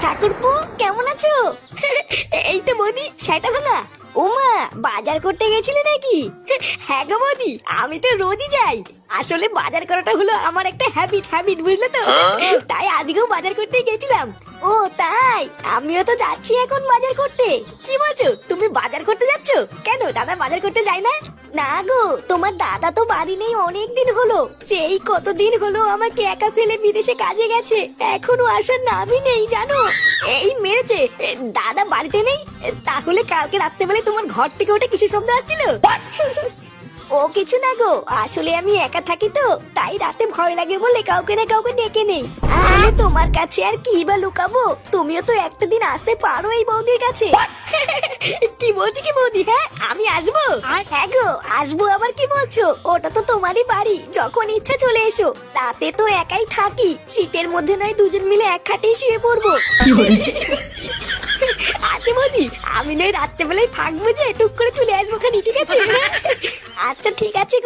ঠাকুরপো কেমন আছো? এই তো বৌদি, সেটা ভাঙা। ওমা, বাজার করতে গেছিলে নাকি? হ্যাঁ গো বৌদি, আমি তো রোজই যাই। আসলে বাজার করাটা হলো আমার একটা হ্যাবিট বুঝলে তো। তাই আজকেও বাজার করতে গেছিলাম। ও তাই, আমিও তো যাচ্ছি এখন বাজার করতে। কি বলছো, তুমি বাজার করতে যাচ্ছ? কেন, দাদা বাজার করতে যায় না? না গো, তোমার দাদা তো বাড়ি নেই অনেক দিন হলো। সেই কতদিন হলো আমাকে একা ফেলে বিদেশে কাজে গেছে, এখনো আসার নামই নেই জানো। এই মেরেছে। দাদা বাড়িতে নেই? তাহলে কালকে রাত্রেবেলায় তোমার ঘর থেকে ওটা কিসের শব্দ আসছিল? ও কিছু না গো, আসলে আমি একা থাকি তো, তাই রাতে ভয় লাগে বলে কাউকে না কাউকে ডেকে নেই। আসলে তোমার কাছে আর কি বা লুকাবো, তুমিও তো একটা দিন আসতে পারো এই বৌদির কাছে। কি বলছি কি বৌদি, হ্যাঁ আমি আসবো। হ্যাঁ গো আসবো, আবার কি বলছো, ওটা তো তোমারই বাড়ি, যখন ইচ্ছা চলে এসো। রাতে তো একাই থাকি, শীতের মধ্যে নয় দুজন মিলে এক খাটেই শুয়ে পড়বো। আচ্ছা বৌদি, আমি নয় রাত্রেবেলায় থাকবো, যে টুক করে চলে আসবো খানি, ঠিক আছে? আচ্ছা ঠিক আছে।